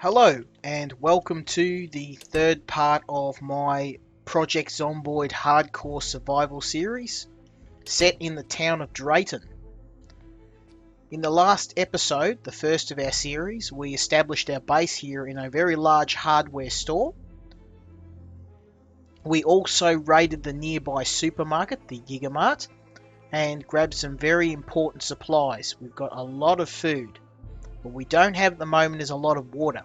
Hello and welcome to the third part of my Project Zomboid hardcore survival series set in the town of Drayton. In the last episode, the first of our series, we established our base here in a very large hardware store. We also raided the nearby supermarket, the Gigamart, and grabbed some very important supplies. We've got a lot of food. What we don't have at the moment is a lot of water.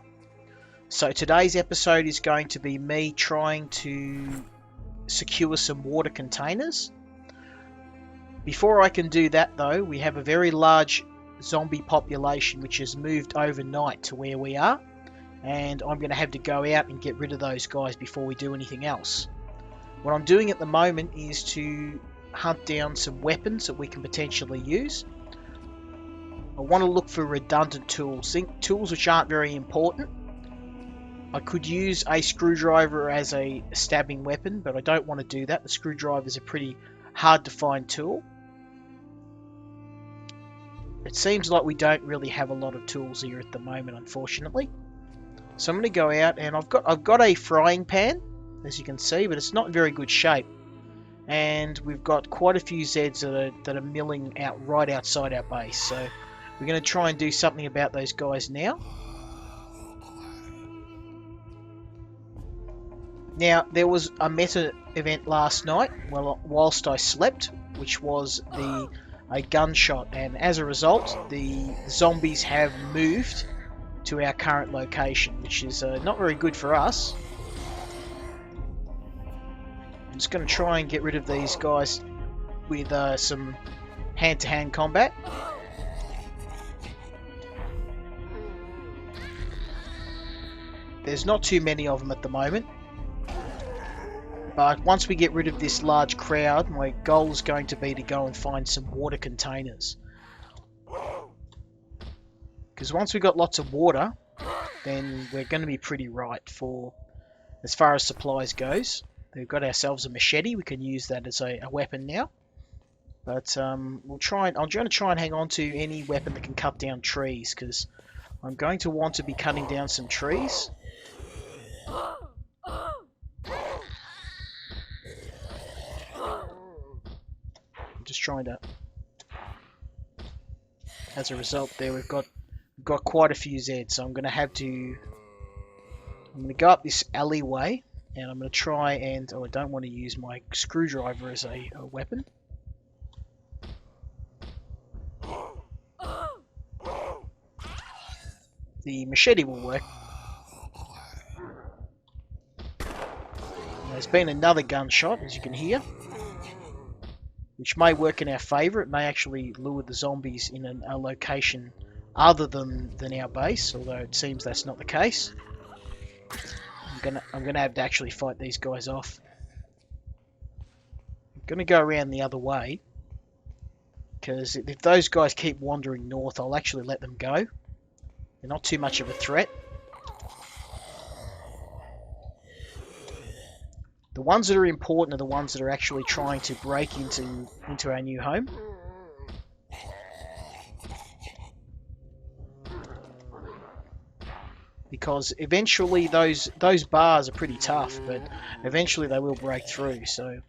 So today's episode is going to be me trying to secure some water containers. Before I can do that though, we have a very large zombie population which has moved overnight to where we are. And I'm going to have to go out and get rid of those guys before we do anything else. What I'm doing at the moment is to hunt down some weapons that we can potentially use. I want to look for redundant tools, tools which aren't very important. I could use a screwdriver as a stabbing weapon, but I don't want to do that. The screwdriver is a pretty hard to find tool. It seems like we don't really have a lot of tools here at the moment, unfortunately. So I'm going to go out, and I've got a frying pan, as you can see, but it's not in very good shape. And we've got quite a few Zeds that are milling out right outside our base. So we're going to try and do something about those guys now. Now, there was a meta event last night whilst I slept, which was a gunshot, and as a result, the zombies have moved to our current location, which is not very good for us. I'm just going to try and get rid of these guys with some hand-to-hand combat. There's not too many of them at the moment. But once we get rid of this large crowd, my goal is going to be to go and find some water containers. Because once we've got lots of water, then we're going to be pretty right for as far as supplies goes. We've got ourselves a machete. We can use that as a weapon now. But I'm going to try and hang on to any weapon that can cut down trees, because I'm going to want to be cutting down some trees. Just trying to, as a result there, we've got quite a few Zeds, so I'm going to go up this alleyway, and I'm going to try and, I don't want to use my screwdriver as a weapon. The machete will work. There's been another gunshot, as you can hear, which may work in our favour. It may actually lure the zombies in a location other than our base, although it seems that's not the case. I'm gonna have to actually fight these guys off. I'm gonna go around the other way, because if those guys keep wandering north, I'll actually let them go. They're not too much of a threat. The ones that are important are the ones that are actually trying to break into our new home. Because eventually those bars are pretty tough, but eventually they will break through, so.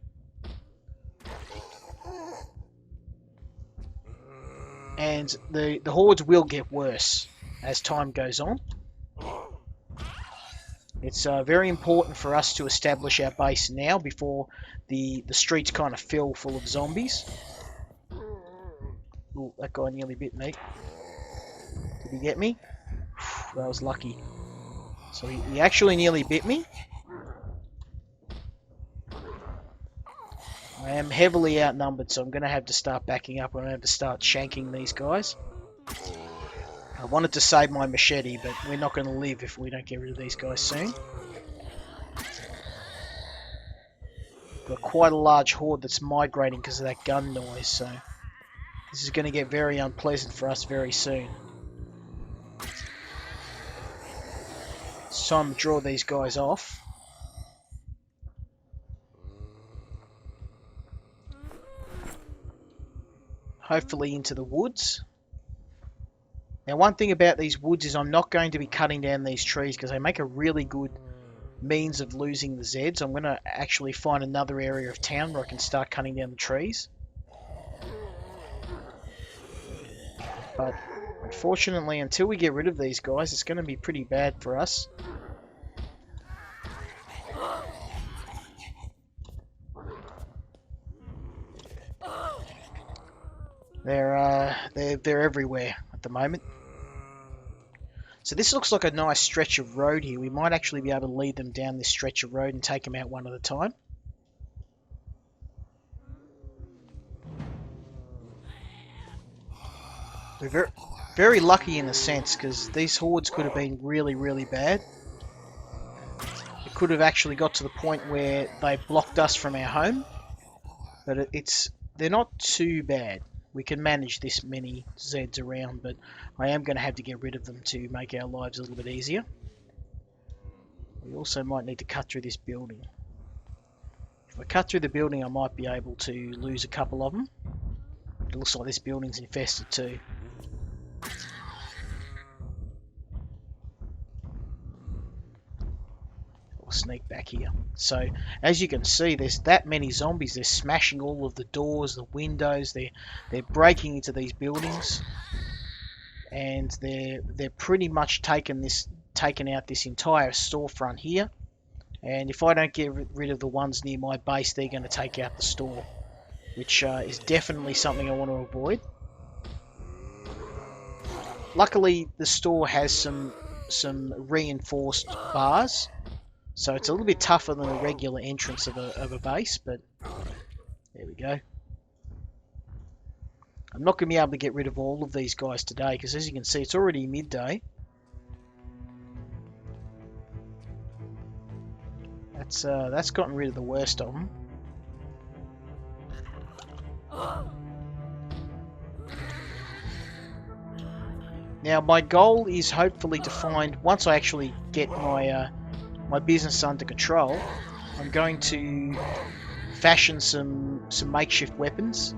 And the hordes will get worse as time goes on. It's very important for us to establish our base now before the streets kind of fill full of zombies. Ooh, that guy nearly bit me. Did he get me? That was lucky. So he actually nearly bit me. I am heavily outnumbered, so I'm going to have to start backing up. I'm going to have to start shanking these guys. I wanted to save my machete, but we're not going to live if we don't get rid of these guys soon. Got quite a large horde that's migrating because of that gun noise, so this is going to get very unpleasant for us very soon. It's time to draw these guys off. Hopefully into the woods. Now, one thing about these woods is I'm not going to be cutting down these trees because they make a really good means of losing the Zeds. I'm going to actually find another area of town where I can start cutting down the trees. But unfortunately, until we get rid of these guys, it's going to be pretty bad for us. They're everywhere at the moment. So this looks like a nice stretch of road here. We might actually be able to lead them down this stretch of road and take them out one at a time. We're very, very lucky in a sense because these hordes could have been really, really bad. It could have actually got to the point where they blocked us from our home. But they're not too bad. We can manage this many Zeds around, but I am going to have to get rid of them to make our lives a little bit easier. We also might need to cut through this building. If I cut through the building, I might be able to lose a couple of them. It looks like this building's infested too. We'll sneak back here. So, as you can see, there's that many zombies. They're smashing all of the doors, the windows. They're breaking into these buildings, and they're pretty much taken out this entire storefront here. And if I don't get rid of the ones near my base, they're going to take out the store, which is definitely something I want to avoid. Luckily, the store has some reinforced bars, so it's a little bit tougher than a regular entrance of a base, but there we go. I'm not going to be able to get rid of all of these guys today, because as you can see, it's already midday. That's gotten rid of the worst of them. Now, my goal is hopefully to find, once I actually get my my business under control, I'm going to fashion some makeshift weapons.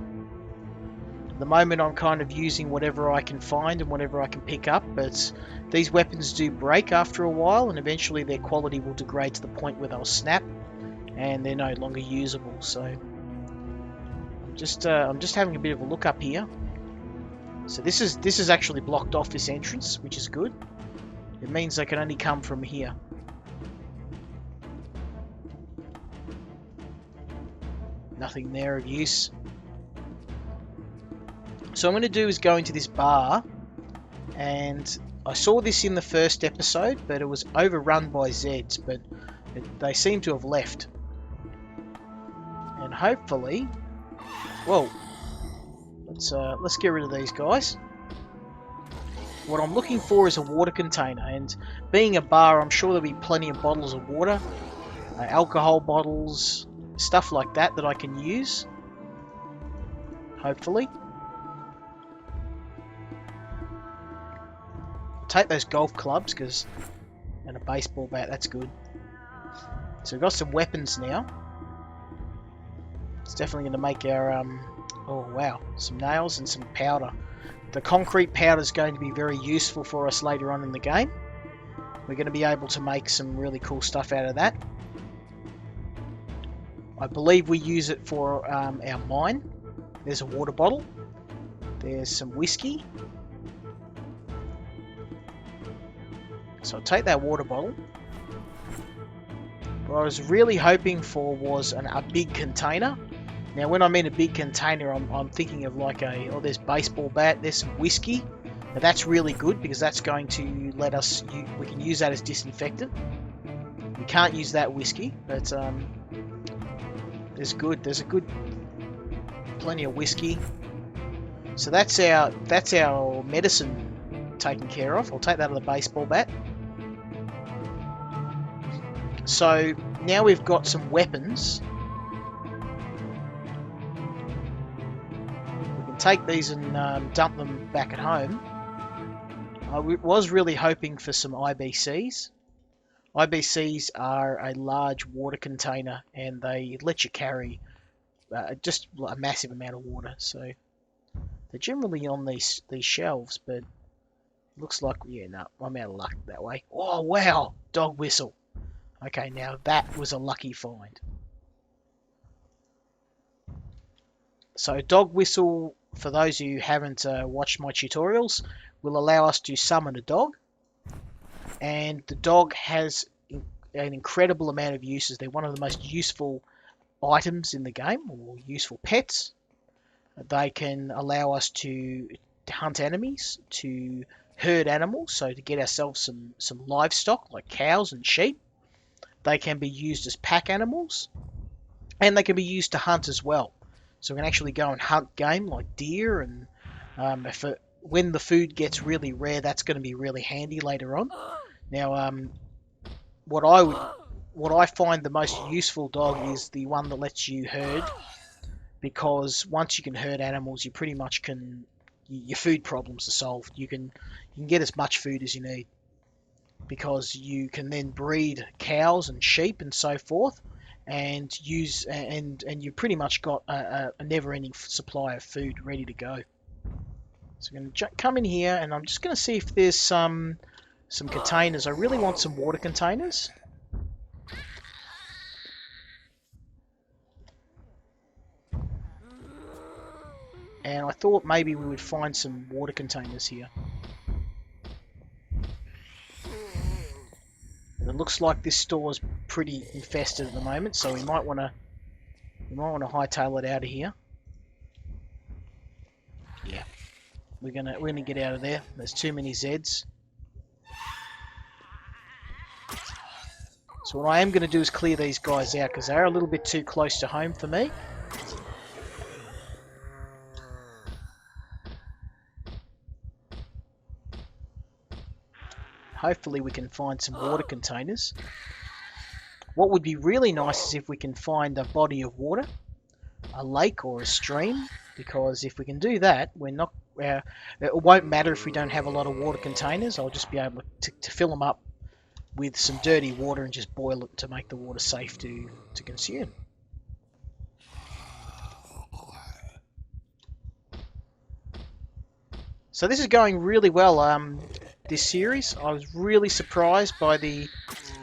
At the moment, I'm kind of using whatever I can find and whatever I can pick up, but these weapons do break after a while, and eventually their quality will degrade to the point where they'll snap, and they're no longer usable. So I'm just having a bit of a look up here. So this is actually blocked off, this entrance, which is good. It means they can only come from here. Nothing there of use. So what I'm going to do is go into this bar, and I saw this in the first episode, but it was overrun by Zeds, but they seem to have left. And hopefully, well, let's get rid of these guys. What I'm looking for is a water container, and being a bar, I'm sure there'll be plenty of bottles of water, alcohol bottles, stuff like that I can use. Hopefully. Take those golf clubs, and a baseball bat, that's good. So we've got some weapons now. It's definitely going to make our oh wow, some nails and some powder. The concrete powder is going to be very useful for us later on in the game. We're going to be able to make some really cool stuff out of that. I believe we use it for our mine. There's a water bottle. There's some whiskey. So I'll take that water bottle. What I was really hoping for was a big container. Now when I mean a big container, I'm thinking of like there's baseball bat, there's some whiskey. Now that's really good because that's going to let us, we can use that as disinfectant. We can't use that whiskey, but there's a good, plenty of whiskey. So that's our medicine taken care of. I'll take that out of the baseball bat. So now we've got some weapons. We can take these and dump them back at home. I was really hoping for some IBCs. IBCs are a large water container, and they let you carry just a massive amount of water. So they're generally on these shelves, but Looks like, yeah, no, I'm out of luck that way. Oh, wow, dog whistle. Okay, now that was a lucky find. So dog whistle, for those who haven't watched my tutorials, will allow us to summon a dog. And the dog has an incredible amount of uses. They're one of the most useful items in the game, or useful pets. They can allow us to hunt enemies, to herd animals, so to get ourselves some livestock like cows and sheep. They can be used as pack animals, and they can be used to hunt as well. So we can actually go and hunt game like deer, and when the food gets really rare, that's going to be really handy later on. Now, what I find the most useful dog is the one that lets you herd, because once you can herd animals, you pretty much can, your food problems are solved. You can get as much food as you need, because you can then breed cows and sheep and so forth, and you pretty much got a never-ending supply of food ready to go. So I'm going to come in here, and I'm just going to see if there's some containers. I really want some water containers. And I thought maybe we would find some water containers here. It looks like this store's pretty infested at the moment, so we might want to hightail it out of here. Yeah, we're gonna get out of there. There's too many Zeds. So what I am going to do is clear these guys out, because they're a little bit too close to home for me. Hopefully we can find some water containers. What would be really nice is if we can find a body of water, a lake or a stream, because if we can do that, we're not. It won't matter if we don't have a lot of water containers. I'll just be able to fill them up with some dirty water and just boil it to make the water safe to consume. So this is going really well. This series, I was really surprised by the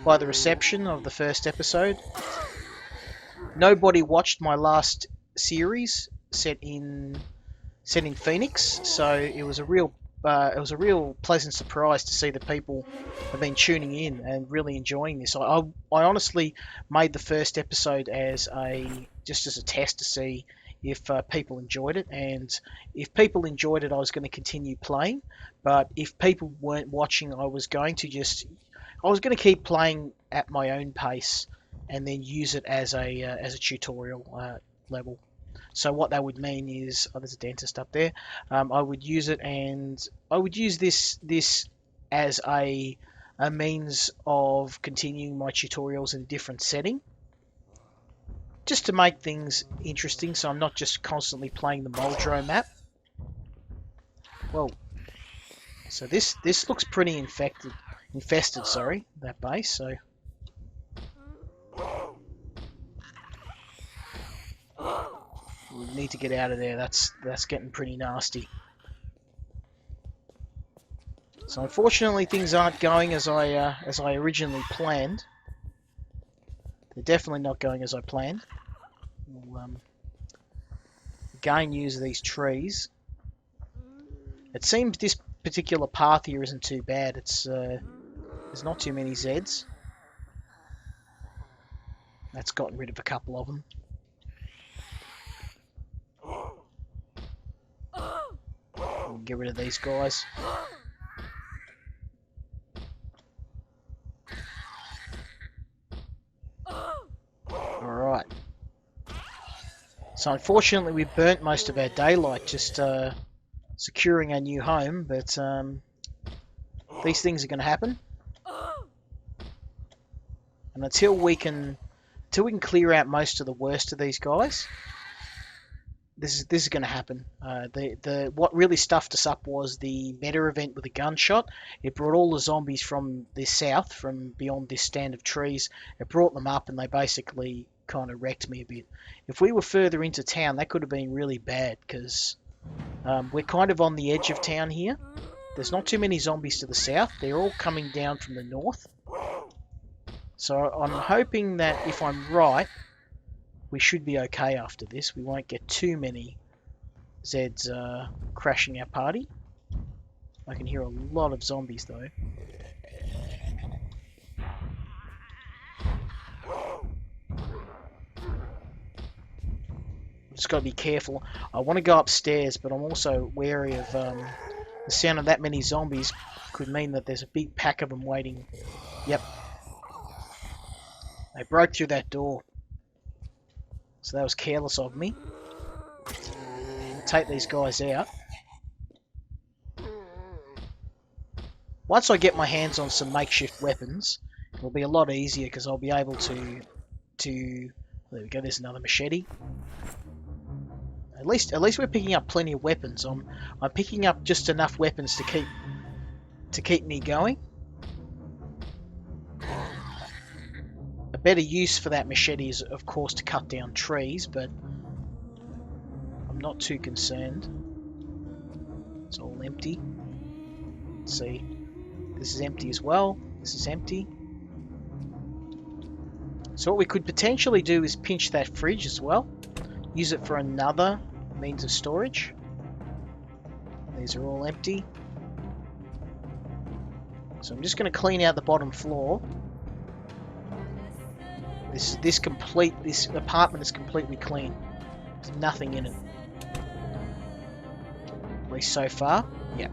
reception of the first episode. Nobody watched my last series set in Phoenix, so it was a real pleasant surprise to see that people have been tuning in and really enjoying this. I honestly made the first episode as just as a test to see if people enjoyed it, and if people enjoyed it, I was going to continue playing. But if people weren't watching, I was going to keep playing at my own pace, and then use it as a tutorial level. So what that would mean is, oh, there's a dentist up there. I would use it, and I would use this as a means of continuing my tutorials in a different setting, just to make things interesting, so I'm not just constantly playing the Muldrow map. Well, so this looks pretty infested, sorry, that base, so we need to get out of there. That's getting pretty nasty. So unfortunately things aren't going as I originally planned. They're definitely not going as I planned. We'll again use these trees. It seems this particular path here isn't too bad. It's there's not too many Zeds. That's gotten rid of a couple of them. We'll get rid of these guys. Alright. So unfortunately we burnt most of our daylight just securing our new home, but these things are going to happen. And until we can clear out most of the worst of these guys, this is going to happen. What really stuffed us up was the meta event with the gunshot. It brought all the zombies from the south, from beyond this stand of trees. It brought them up, and they basically kind of wrecked me a bit. If we were further into town, that could have been really bad, because we're kind of on the edge of town here. There's not too many zombies to the south. They're all coming down from the north. So I'm hoping that if I'm right, we should be okay after this. We won't get too many Zeds crashing our party. I can hear a lot of zombies though. Just got to be careful. I want to go upstairs, but I'm also wary of the sound of that many zombies could mean that there's a big pack of them waiting. Yep. They broke through that door. So that was careless of me. Take these guys out. Once I get my hands on some makeshift weapons, it'll be a lot easier because I'll be able to... There we go, there's another machete. At least we're picking up plenty of weapons. I'm picking up just enough weapons to keep me going. A better use for that machete is, of course, to cut down trees, but I'm not too concerned. It's all empty. Let's see. This is empty as well. This is empty. So what we could potentially do is pinch that fridge as well. Use it for another means of storage. These are all empty. So I'm just going to clean out the bottom floor. This apartment is completely clean. There's nothing in it. At least so far. Yeah.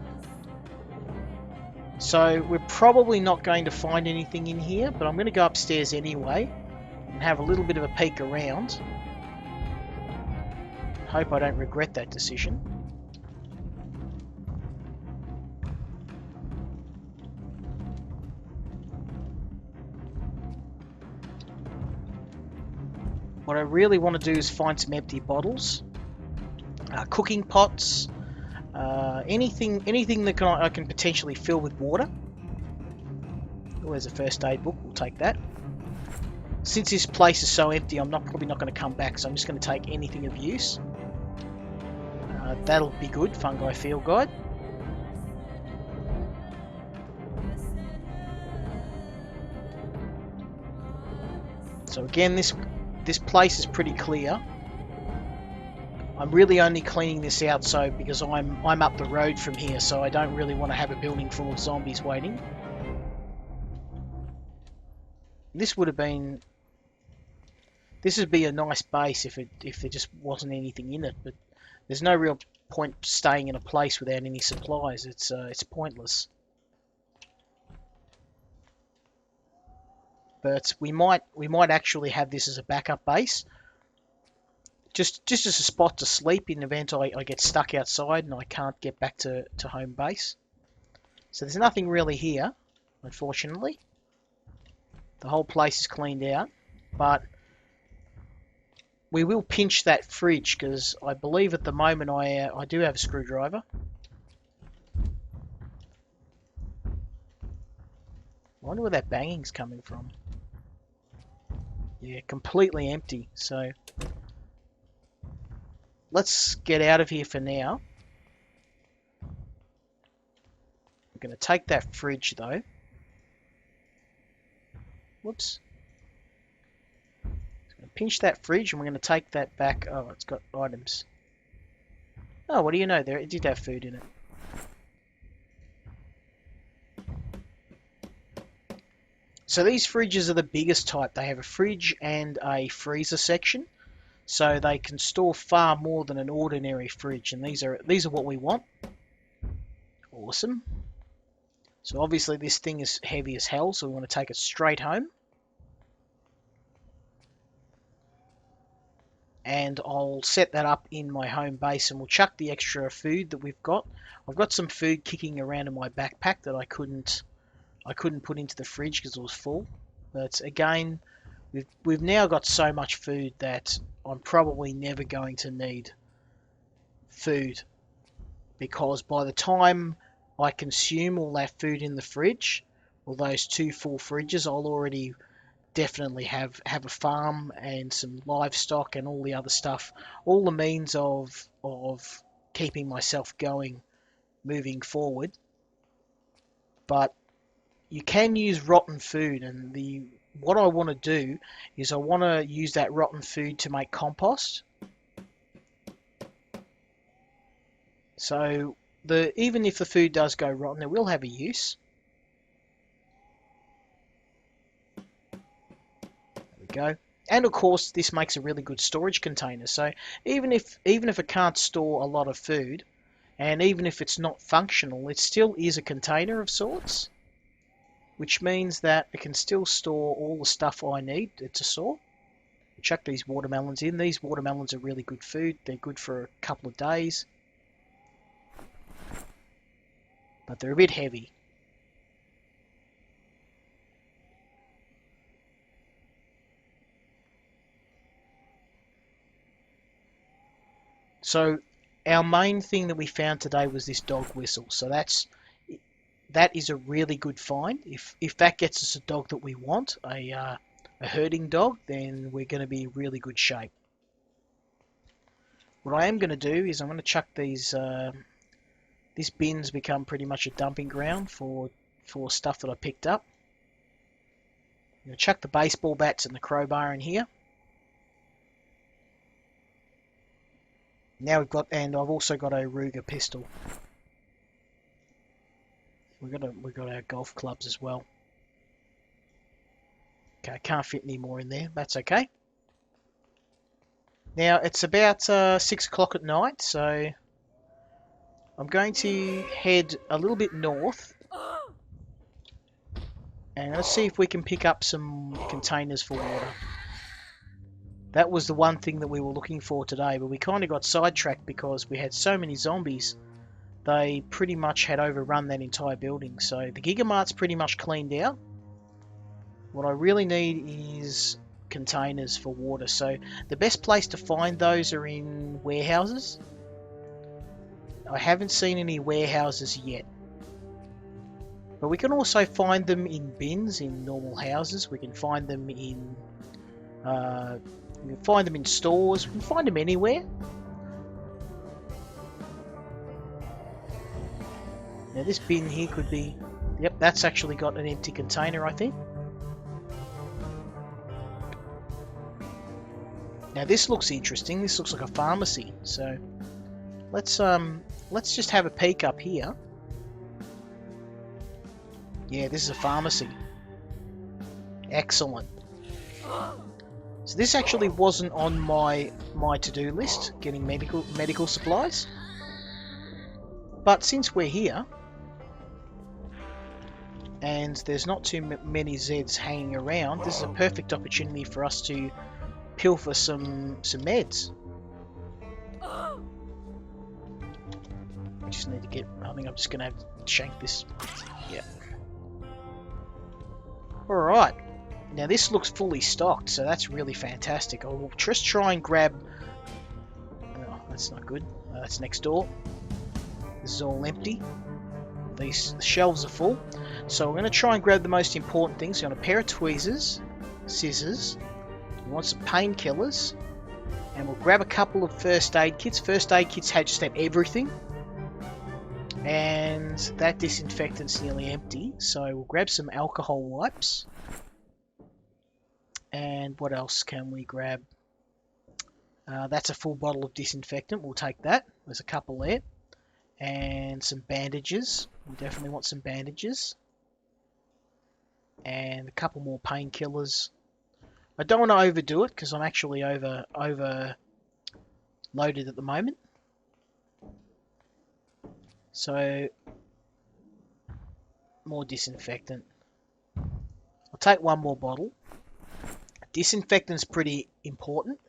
So we're probably not going to find anything in here, but I'm going to go upstairs anyway and have a little bit of a peek around. Hope I don't regret that decision. What I really want to do is find some empty bottles, cooking pots, anything that I can potentially fill with water. Oh, there's a first aid book. We'll take that. Since this place is so empty, I'm probably not going to come back, so I'm just going to take anything of use. That'll be good. Fungi field guide. So again, this place is pretty clear. I'm really only cleaning this out because I'm up the road from here, so I don't really want to have a building full of zombies waiting. This would be a nice base if there just wasn't anything in it, but there's no real point staying in a place without any supplies. It's pointless. But we might actually have this as a backup base, just as a spot to sleep in the event I get stuck outside and I can't get back to home base. So there's nothing really here, unfortunately. The whole place is cleaned out, but we will pinch that fridge because I believe at the moment I do have a screwdriver. I wonder where that banging's coming from. Yeah, completely empty. So let's get out of here for now. I'm going to take that fridge though. Whoops. Pinch that fridge and we're going to take that back. Oh, it's got items. Oh, what do you know? It did have food in it. So these fridges are the biggest type. They have a fridge and a freezer section. So they can store far more than an ordinary fridge. And these are what we want. Awesome. So obviously this thing is heavy as hell, so we want to take it straight home. And I'll set that up in my home base and we'll chuck the extra food that we've got. I've got some food kicking around in my backpack that I couldn't put into the fridge because it was full. But again, we've now got so much food that I'm probably never going to need food, because by the time I consume all that food in the fridge, or those 2 full fridges, I'll already definitely have a farm and some livestock and all the other stuff, all the means of keeping myself going moving forward. but you can use rotten food, and what I want to do is I want to use that rotten food to make compost. So even if the food does go rotten, it will have a use. There we go. And of course, this makes a really good storage container. So even if it can't store a lot of food, and even if it's not functional, it still is a container of sorts, which means that it can still store all the stuff I need to store. Chuck these watermelons in. These watermelons are really good food. They're good for a couple of days, but they're a bit heavy. So our main thing that we found today was this dog whistle. So that is a really good find. If that gets us a dog that we want, a herding dog, then we're going to be in really good shape. What I am going to do is I'm going to chuck these. This bin's become pretty much a dumping ground for stuff that I picked up. I'm going to chuck the baseball bats and the crowbar in here. Now and I've also got a Ruger pistol. We've got our golf clubs as well. Okay, I can't fit any more in there. That's okay. Now it's about 6 o'clock at night, so I'm going to head a little bit north, and let's see if we can pick up some containers for water. That was the one thing that we were looking for today, but we kind of got sidetracked because we had so many zombies. They pretty much had overrun that entire building. So the Gigamart's pretty much cleaned out. What I really need is containers for water. So the best place to find those are in warehouses. I haven't seen any warehouses yet. But we can also find them in bins in normal houses. We can find them in stores. We can find them anywhere. Now this bin here could be... Yep, that's actually got an empty container, I think. Now this looks interesting. This looks like a pharmacy. So let's just have a peek up here. Yeah, this is a pharmacy. Excellent. So this actually wasn't on my to-do list, getting medical supplies. But since we're here, and there's not too many Zeds hanging around, this is a perfect opportunity for us to pilfer some meds. I just need to get... I think I'm just going to have to shank this. Yeah. Alright. Now this looks fully stocked, so that's really fantastic. I will just try and grab... Oh, that's not good. That's next door. This is all empty. These shelves are full. So we're going to try and grab the most important things. We want a pair of tweezers, scissors, we want some painkillers, and we'll grab a couple of first aid kits. First aid kits just have everything. And that disinfectant's nearly empty, so we'll grab some alcohol wipes. And what else can we grab? That's a full bottle of disinfectant. We'll take that. There's a couple there. And some bandages. We definitely want some bandages. And a couple more painkillers. I don't want to overdo it because I'm actually over loaded at the moment. So more disinfectant. I'll take one more bottle. Disinfectant's pretty important.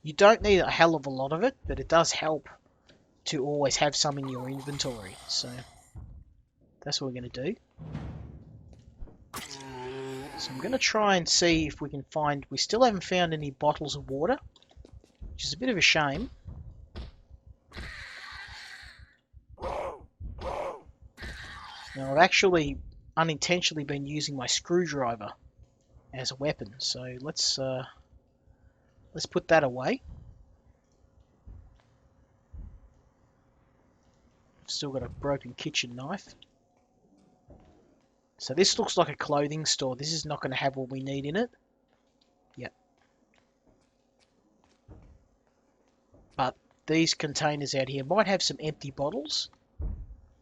You don't need a hell of a lot of it, but it does help to always have some in your inventory. So that's what we're going to do. So I'm going to try and see if we can find... We still haven't found any bottles of water, which is a bit of a shame. Now I've actually unintentionally been using my screwdriver as a weapon, so let's put that away. I've still got a broken kitchen knife. So this looks like a clothing store. This is not going to have what we need in it. Yep. But these containers out here might have some empty bottles.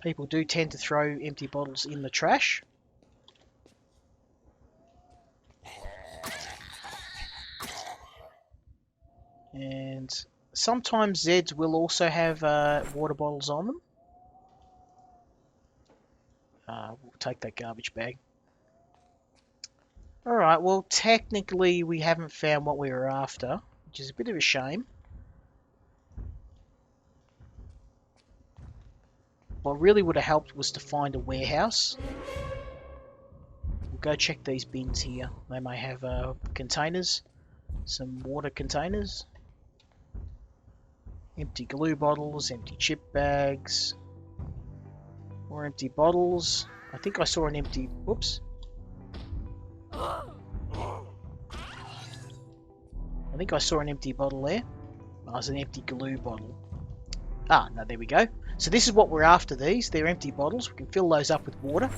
People do tend to throw empty bottles in the trash. And sometimes Zeds will also have water bottles on them. We'll take that garbage bag. Alright, well technically we haven't found what we were after, which is a bit of a shame. What really would have helped was to find a warehouse. We'll go check these bins here. They may have containers, some water containers, empty glue bottles, empty chip bags, more empty bottles. I think I saw an empty... Whoops. I think I saw an empty bottle there. Oh, it's an empty glue bottle. Ah, no, there we go. So this is what we're after these. They're empty bottles. We can fill those up with water.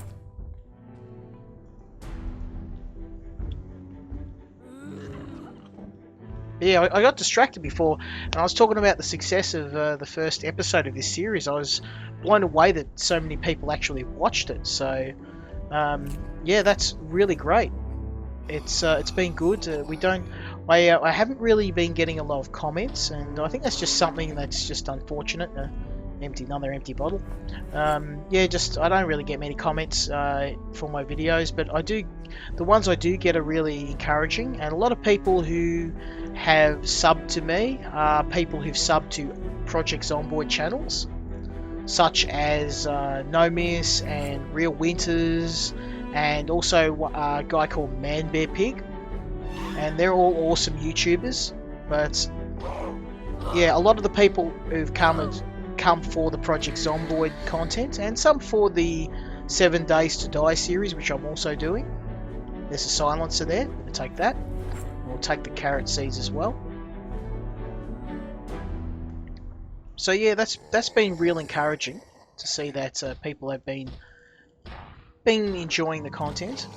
Yeah, I got distracted before, and I was talking about the success of the first episode of this series. I was blown away that so many people actually watched it. So, yeah, that's really great. It's been good. I haven't really been getting a lot of comments, and I think that's just something that's just unfortunate. Another empty bottle. Yeah, I don't really get many comments for my videos, but the ones I do get are really encouraging, and a lot of people who have subbed to me are people who've subbed to Project Zomboid channels, such as No Miss and Real Winters, and also a guy called Man Bear Pig, and they're all awesome YouTubers. But yeah, a lot of the people who've come for the Project Zomboid content, and some for the 7 Days to Die series, which I'm also doing. There's a silencer there. We'll take that. We'll take the carrot seeds as well. So yeah, that's been real encouraging to see that people have been enjoying the content.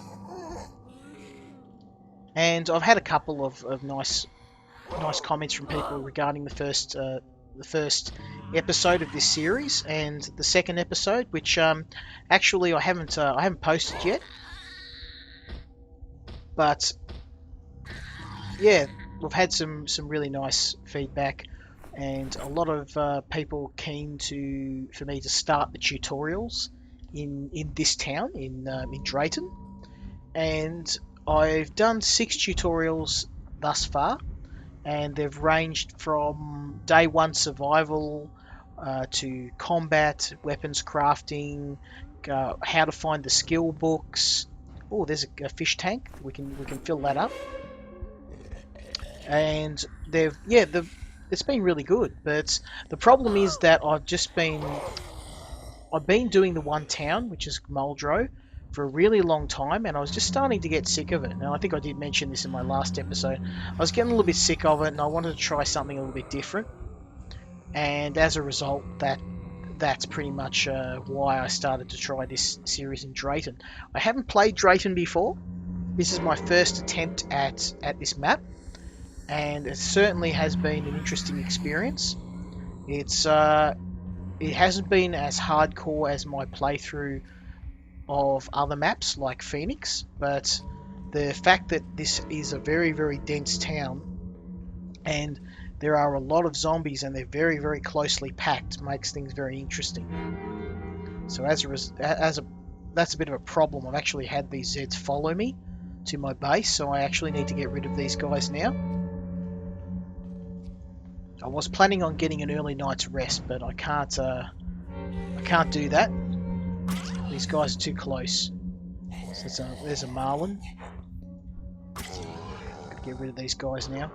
And I've had a couple of nice comments from people regarding the first episode of this series and the second episode, which actually I haven't posted yet. But yeah, we've had some really nice feedback, and a lot of people keen for me to start the tutorials in this town in Drayton, and I've done 6 tutorials thus far, and they've ranged from day 1 survival to combat, weapons crafting, how to find the skill books. Oh, there's a fish tank. We can fill that up. And it's been really good. But the problem is that I've been doing the one town, which is Muldrow, for a really long time, and I was just starting to get sick of it. And I think I did mention this in my last episode. I was getting a little bit sick of it, and I wanted to try something a little bit different. And as a result, that's pretty much why I started to try this series in Drayton. I haven't played Drayton before. This is my first attempt at this map, and it certainly has been an interesting experience. It hasn't been as hardcore as my playthrough of other maps like Phoenix, but the fact that this is a very, very dense town and there are a lot of zombies and they're very, very closely packed makes things very interesting. So that's a bit of a problem. I've actually had these Zeds follow me to my base, so I actually need to get rid of these guys now. I was planning on getting an early night's rest, but I can't do that. These guys are too close. So there's a Marlin. Gotta get rid of these guys now.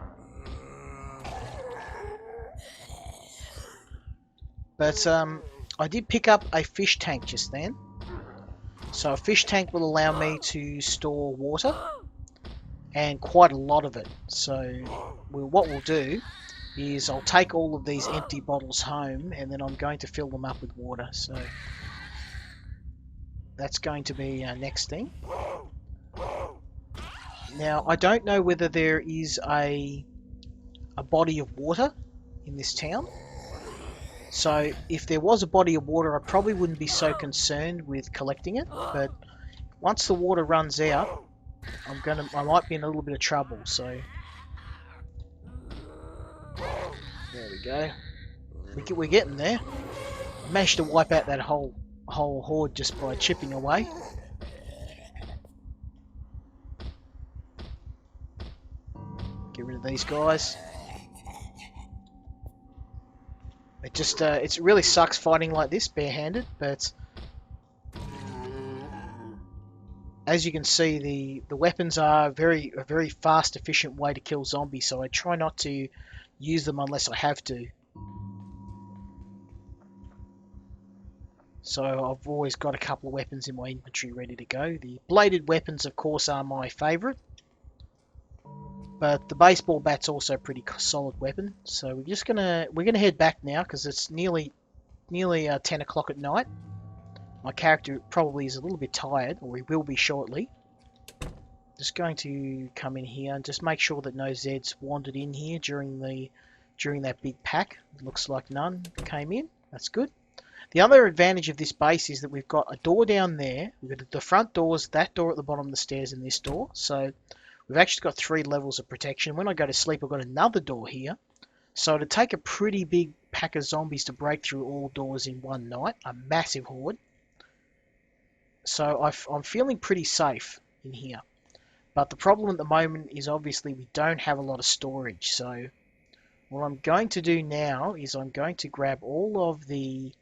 But I did pick up a fish tank just then. So a fish tank will allow me to store water, and quite a lot of it. So what we'll do is I'll take all of these empty bottles home, and then I'm going to fill them up with water. So that's going to be our next thing. Now, I don't know whether there is a body of water in this town. So if there was a body of water, I probably wouldn't be so concerned with collecting it. But once the water runs out, I might be in a little bit of trouble. So there we go. We're getting there. I managed to wipe out that whole horde just by chipping away. Get rid of these guys. It just it really sucks fighting like this barehanded, but as you can see, the weapons are a very fast, efficient way to kill zombies. So I try not to use them unless I have to. So I've always got a couple of weapons in my inventory ready to go. The bladed weapons, of course, are my favourite. But the baseball bat's also a pretty solid weapon. So we're gonna head back now because it's nearly 10 o'clock at night. My character probably is a little bit tired, or he will be shortly. Just going to come in here and just make sure that no Zeds wandered in here during that big pack. It looks like none came in. That's good. The other advantage of this base is that we've got a door down there. We've got the front doors, that door at the bottom of the stairs, and this door. So we've actually got 3 levels of protection. When I go to sleep, I've got another door here. So it'd take a pretty big pack of zombies to break through all doors in one night. A massive horde. So I'm feeling pretty safe in here. But the problem at the moment is obviously we don't have a lot of storage. So what I'm going to do now is I'm going to grab all of the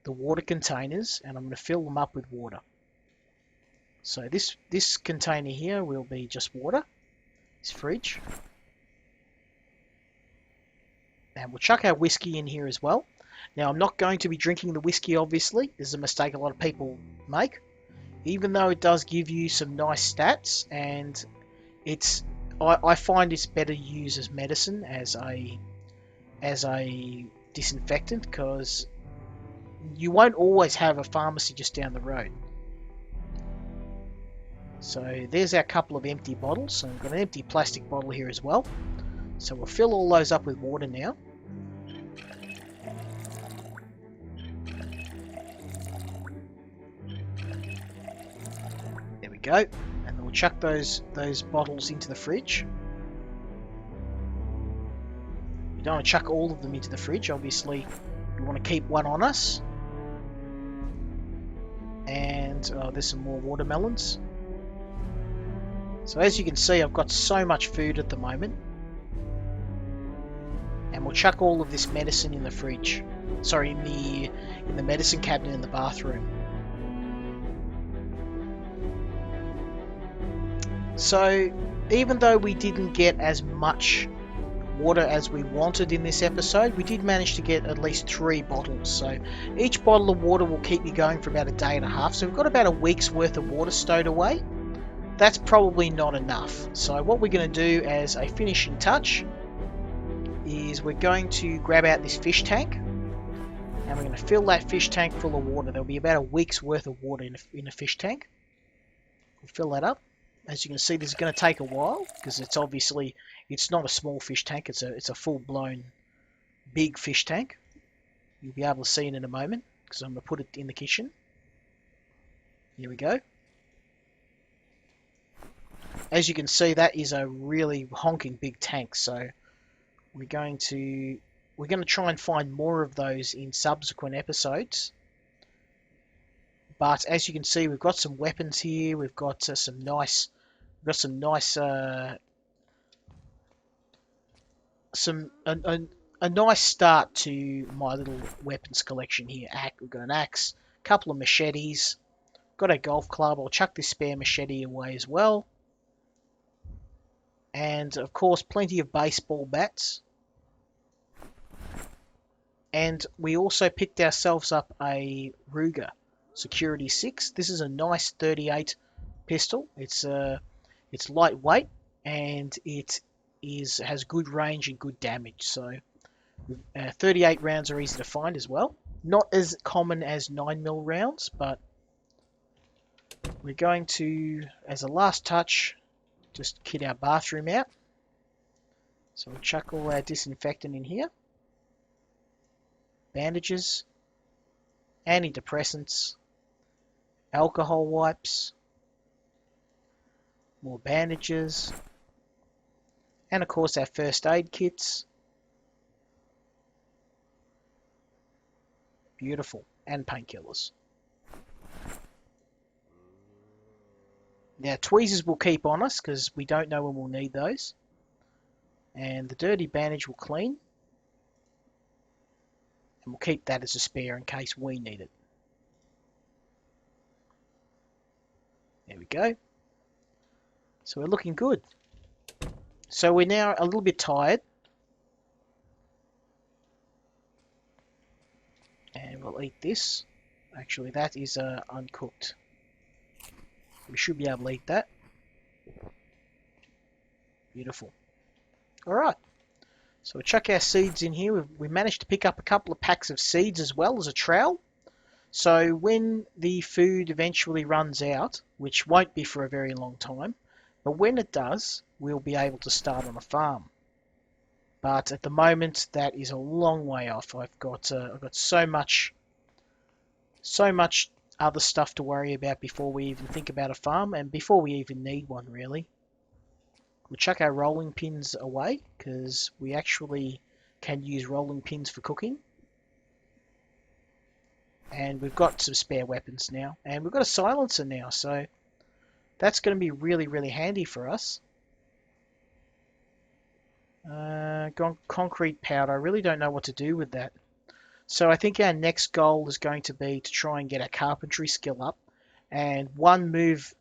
water containers and I'm going to fill them up with water. So this container here will be just water. This fridge. And we'll chuck our whiskey in here as well. Now I'm not going to be drinking the whiskey, obviously. This is a mistake a lot of people make. Even though it does give you some nice stats, and I find it's better used as medicine, as a disinfectant, because you won't always have a pharmacy just down the road. So there's our couple of empty bottles. So we've got an empty plastic bottle here as well. So we'll fill all those up with water now. There we go. And then we'll chuck those bottles into the fridge. You don't want to chuck all of them into the fridge, obviously. You want to keep one on us. And there's some more watermelons. So as you can see, I've got so much food at the moment. And we'll chuck all of this medicine in the fridge. Sorry, in the medicine cabinet in the bathroom. So even though we didn't get as much water as we wanted in this episode, we did manage to get at least 3 bottles. So each bottle of water will keep you going for about a day and a half. So we've got about a week's worth of water stowed away. That's probably not enough. So what we're going to do as a finishing touch is we're going to grab out this fish tank and we're going to fill that fish tank full of water. There'll be about a week's worth of water in a fish tank. We'll fill that up. As you can see, this is going to take a while because it's not a small fish tank. It's a full-blown big fish tank. You'll be able to see it in a moment because I'm going to put it in the kitchen. Here we go. As you can see, that is a really honking big tank. So we're going to try and find more of those in subsequent episodes. But as you can see, we've got some weapons here. We've got a nice start to my little weapons collection here. We've got an axe, a couple of machetes, got a golf club. I'll chuck this spare machete away as well. And of course, plenty of baseball bats. And we also picked ourselves up a Ruger Security 6. This is a nice 38 pistol. It's lightweight and it has good range and good damage. So 38 rounds are easy to find as well. Not as common as 9mm rounds, but We're going to, as a last touch, just kit our bathroom out. So we'll chuck all our disinfectant in here. Bandages, antidepressants, alcohol wipes, more bandages, and of course our first aid kits. Beautiful. And painkillers. Now tweezers will keep on us because we don't know when we'll need those. And the dirty bandage will clean. And we'll keep that as a spare in case we need it. There we go. So we're looking good. So we're now a little bit tired. And we'll eat this. Actually, that is uncooked. We should be able to eat that. Beautiful. Alright. So we'll chuck our seeds in here. We managed to pick up a couple of packs of seeds as well as a trowel. So when the food eventually runs out, which won't be for a very long time, but when it does, we'll be able to start on a farm. But at the moment, that is a long way off. I've got so much other stuff to worry about before we even think about a farm, and before we even need one, really. We'll chuck our rolling pins away, because we actually can use rolling pins for cooking. And we've got some spare weapons now, and we've got a silencer now, so that's going to be really, really handy for us. Concrete powder, I really don't know what to do with that. So I think our next goal is going to be to try and get our carpentry skill up, and move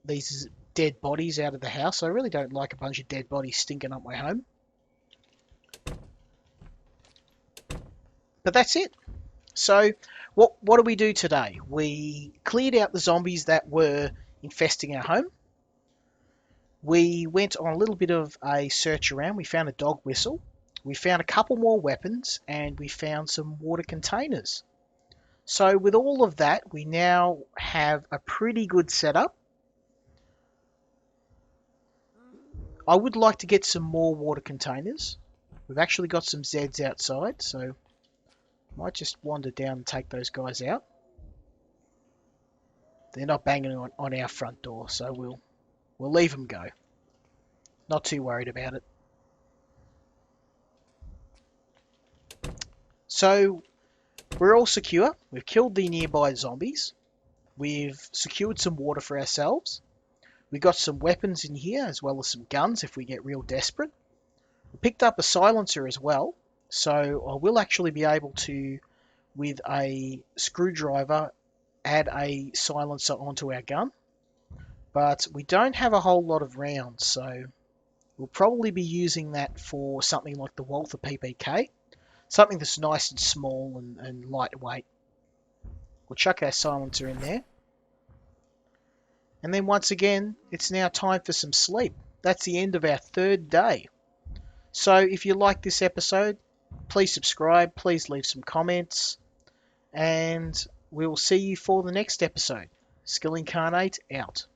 these dead bodies out of the house. I really don't like a bunch of dead bodies stinking up my home. But that's it. So what do we do today? We cleared out the zombies that were infesting our home. We went on a little bit of a search around. We found a dog whistle. We found a couple more weapons, and we found some water containers. So with all of that, we now have a pretty good setup. I would like to get some more water containers. We've actually got some Zeds outside, so I might just wander down and take those guys out. They're not banging on our front door, so we'll leave them go. Not too worried about it. So we're all secure. We've killed the nearby zombies. We've secured some water for ourselves. We've got some weapons in here, as well as some guns if we get real desperate. We picked up a silencer as well, so I will actually be able to, with a screwdriver, add a silencer onto our gun. But we don't have a whole lot of rounds, so we'll probably be using that for something like the Walther PPK. Something that's nice and small and lightweight. We'll chuck our silencer in there. And then once again, it's now time for some sleep. That's the end of our third day. So if you like this episode, please subscribe, please leave some comments, and we will see you for the next episode. Skill Incarnate out.